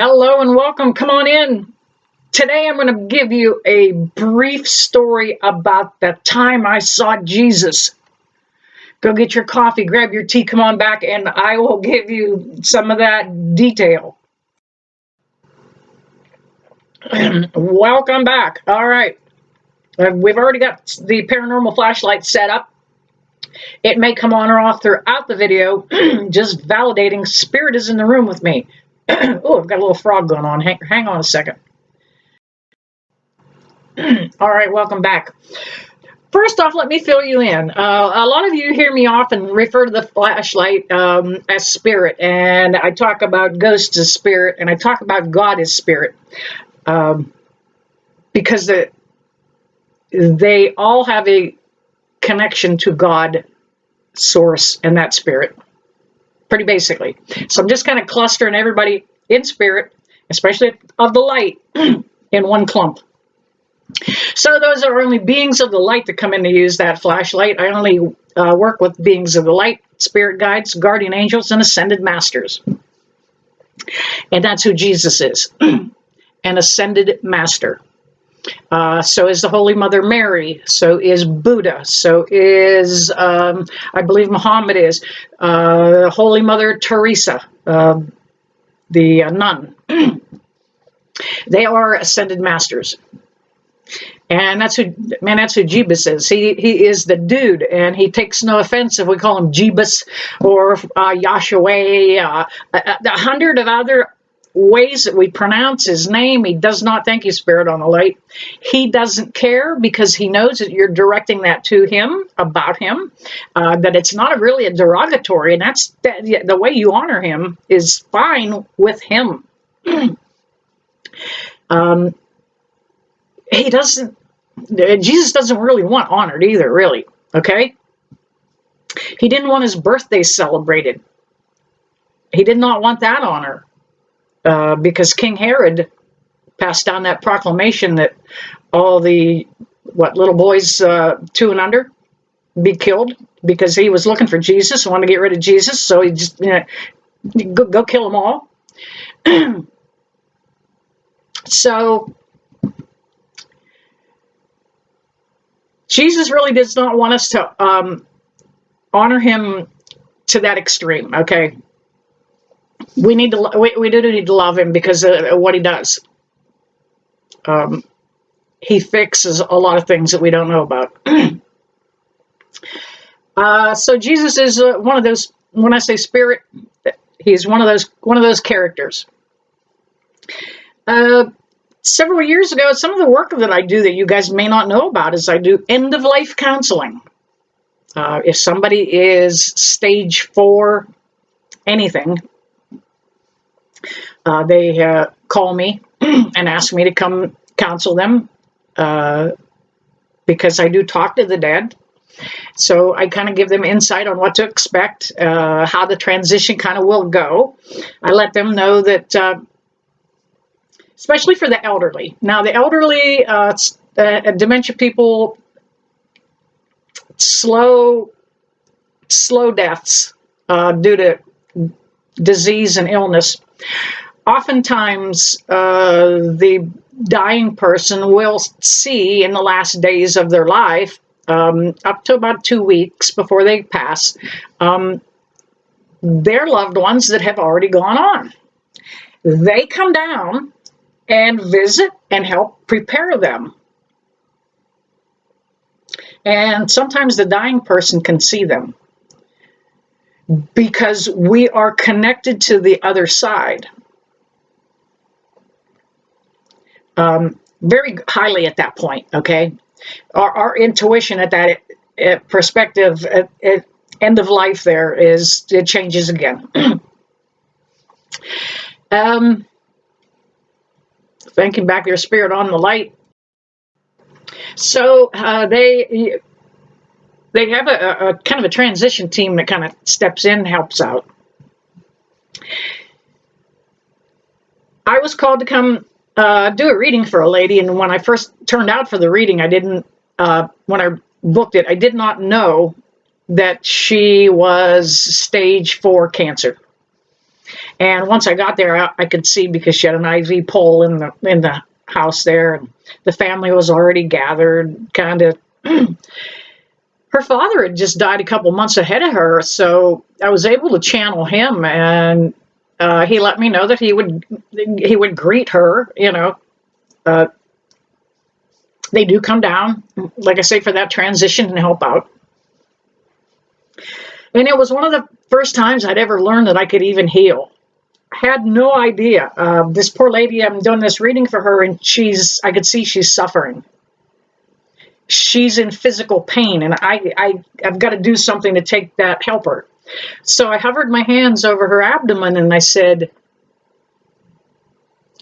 Hello and welcome. Come on in. Today I'm going to give you a brief story about the time I saw Jesus. Go get your coffee, grab your tea, come on back, and I will give you some of that detail. Welcome back. All right. We've already got the paranormal flashlight set up. It may come on or off throughout the video, just validating spirit is in the room with me. Oh, I've got a little frog going on. Hang on a second. All right, welcome back. First off, let me fill you in. A lot of you hear me often refer to the flashlight as spirit, and I talk about ghosts as spirit, and I talk about God as spirit, because they all have a connection to God, source, and that spirit, pretty basically. So I'm just kind of clustering everybody in spirit, especially of the light, in one clump. So those are only beings of the light that come in to use that flashlight. I only work with beings of the light, spirit guides, guardian angels, and ascended masters. And that's who Jesus is, an ascended master. So is the Holy Mother Mary, so is Buddha, so is, I believe Muhammad is, Holy Mother Teresa, the nun. They are ascended masters. And that's who Jeebus is. He is the dude, and he takes no offense if we call him Jeebus or Yahshua, 100 of other ways that we pronounce his name. He does not thank you, Spirit on the Light. He doesn't care because he knows that you're directing that to him, about him, that it's not really a derogatory, and that's the way you honor him is fine with him. Jesus doesn't really want honored either, really, okay? He didn't want his birthday celebrated. He did not want that honor, because King Herod passed down that proclamation that all the, little boys 2 and under be killed because he was looking for Jesus and wanted to get rid of Jesus, so he just, go kill them all. So Jesus really does not want us to honor him to that extreme, okay? We do need to love him because of what he does. He fixes a lot of things that we don't know about. So Jesus is one of those, when I say spirit, he's one of those characters. Several years ago, some of the work that I do that you guys may not know about is I do end-of-life counseling. If somebody is stage 4 anything, they call me and ask me to come counsel them, because I do talk to the dead. So I kind of give them insight on what to expect, how the transition kind of will go. I let them know that, especially for the elderly. Now, the elderly, dementia people, slow deaths due to disease and illness. Oftentimes, the dying person will see in the last days of their life, up to about 2 weeks before they pass, their loved ones that have already gone on. They come down and visit and help prepare them. And sometimes the dying person can see them because we are connected to the other side. Very highly at that point, okay? Our intuition at that perspective, at end of life there, it changes again. Thanking back your spirit on the light. So they have a kind of a transition team that kind of steps in and helps out. I was called to come do a reading for a lady, and when I first turned out for the reading, I didn't, when I booked it, I did not know that she was stage 4 cancer. And once I got there, I could see because she had an IV pole in the house there, and the family was already gathered. Kind of, her father had just died a couple months ahead of her, so I was able to channel him, and he let me know that he would greet her. They do come down, like I say, for that transition and help out. And it was one of the first times I'd ever learned that I could even heal. I had no idea. This poor lady, I'm doing this reading for her, and I could see she's suffering. She's in physical pain, and I've got to do something to help her. So I hovered my hands over her abdomen, and I said,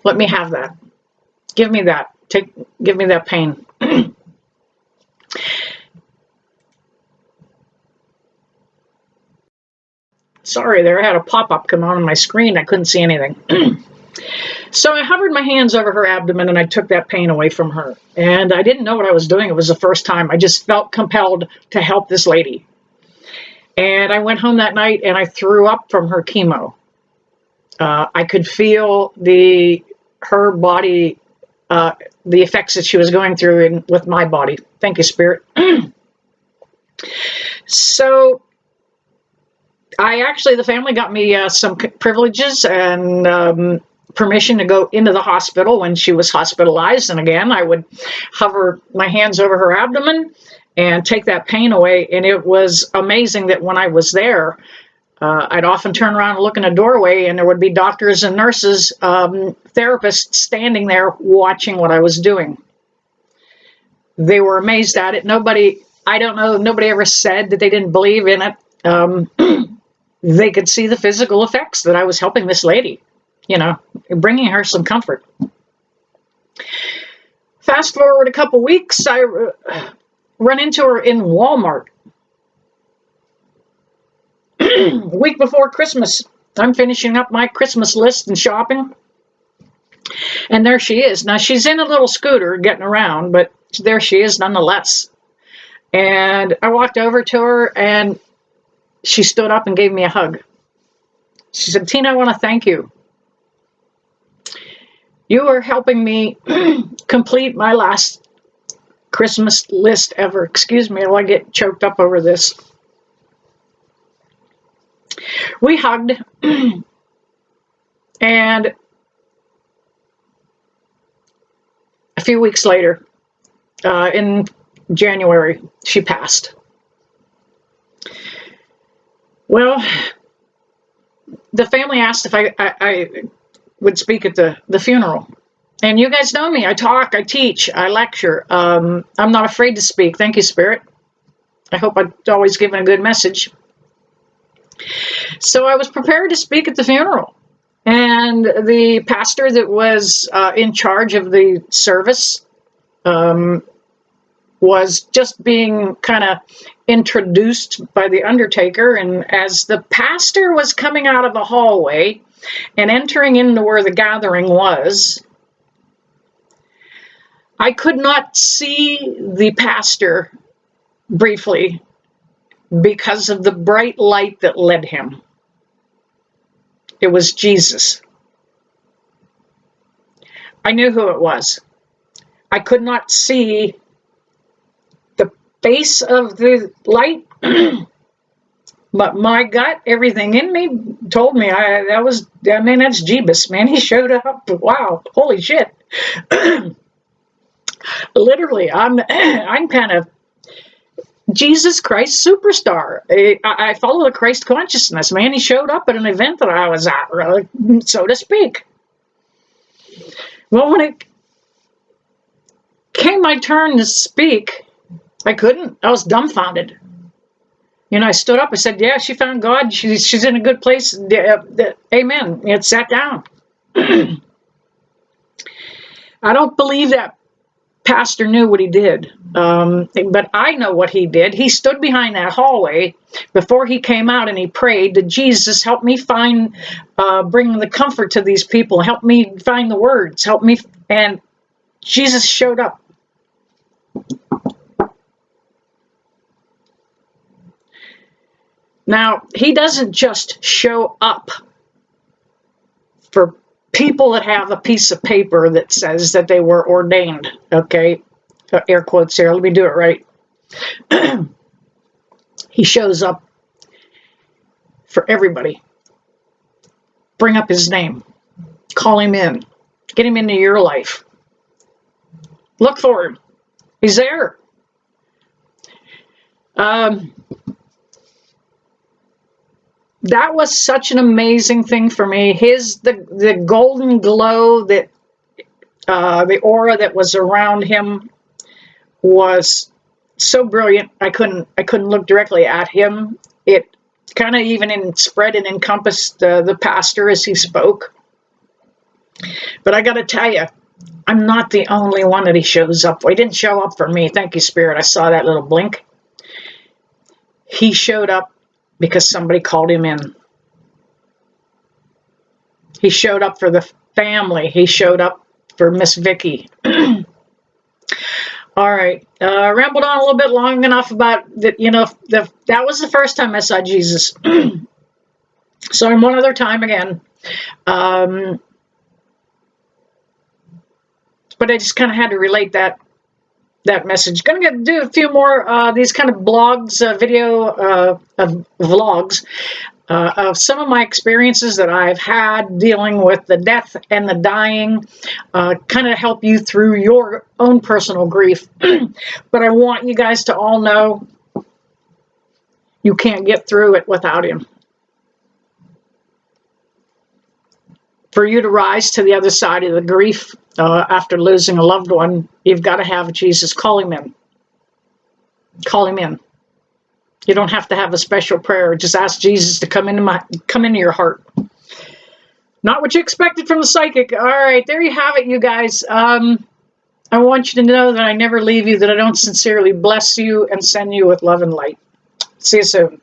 let me have that. Give me that. Give me that pain. Sorry there, I had a pop-up come on my screen. I couldn't see anything. So I hovered my hands over her abdomen and I took that pain away from her. And I didn't know what I was doing. It was the first time. I just felt compelled to help this lady. And I went home that night and I threw up from her chemo. I could feel her body, the effects that she was going through with my body. Thank you, Spirit. So the family got me some privileges and permission to go into the hospital when she was hospitalized. And again, I would hover my hands over her abdomen and take that pain away. And it was amazing that when I was there, I'd often turn around and look in a doorway and there would be doctors and nurses, therapists standing there watching what I was doing. They were amazed at it. Nobody ever said that they didn't believe in it. They could see the physical effects that I was helping this lady, bringing her some comfort. Fast forward a couple weeks, I run into her in Walmart. A week before Christmas, I'm finishing up my Christmas list and shopping. And there she is. Now, she's in a little scooter getting around, but there she is nonetheless. And I walked over to her and she stood up and gave me a hug. She said, Tina, I want to thank you. You are helping me complete my last Christmas list ever. Excuse me, I get choked up over this. We hugged, and a few weeks later, in January, she passed. Well, the family asked if I would speak at the funeral. And you guys know me. I talk, I teach, I lecture. I'm not afraid to speak. Thank you, Spirit. I hope I've always given a good message. So I was prepared to speak at the funeral. And the pastor that was in charge of the service was just being kind of introduced by the undertaker. And as the pastor was coming out of the hallway and entering into where the gathering was, I could not see the pastor briefly because of the bright light that led him. It was Jesus. I knew who it was. I could not see the face of the light, but my gut, everything in me told me that's Jeebus, man. He showed up. Wow, holy shit. Literally, I'm kind of Jesus Christ superstar. I follow the Christ consciousness, man. He showed up at an event that I was at, really, so to speak. Well, when it came my turn to speak, I couldn't. I was dumbfounded. I stood up. I said, yeah, she found God. She's in a good place. Amen. It sat down. I don't believe that pastor knew what he did, but I know what he did. He stood behind that hallway before he came out and he prayed to Jesus, help me bring the comfort to these people, help me find the words, help me, and Jesus showed up. Now, he doesn't just show up. for people that have a piece of paper that says that they were ordained, okay? Air quotes here. Let me do it right. He shows up for everybody. Bring up his name. Call him in. Get him into your life. Look for him. He's there. That was such an amazing thing for me. The golden glow that the aura that was around him was so brilliant. I couldn't look directly at him. It kind of even spread and encompassed the pastor as he spoke. But I got to tell you, I'm not the only one that he shows up for. He didn't show up for me. Thank you, Spirit. I saw that little blink. He showed up because somebody called him in. He showed up for the family. He showed up for Miss Vicky. All right. Rambled on a little bit long enough about that. You know, that was the first time I saw Jesus. So in one other time again. But I just kind of had to relate that message. Going to do a few more these kind of blogs, video vlogs of some of my experiences that I've had dealing with the death and the dying, kind of help you through your own personal grief. But I want you guys to all know you can't get through it without him. For you to rise to the other side of the grief after losing a loved one, you've got to have Jesus. Call him in. Call him in. You don't have to have a special prayer. Just ask Jesus to come into your heart. Not what you expected from the psychic. All right, there you have it, you guys. I want you to know that I never leave you, that I don't sincerely bless you and send you with love and light. See you soon.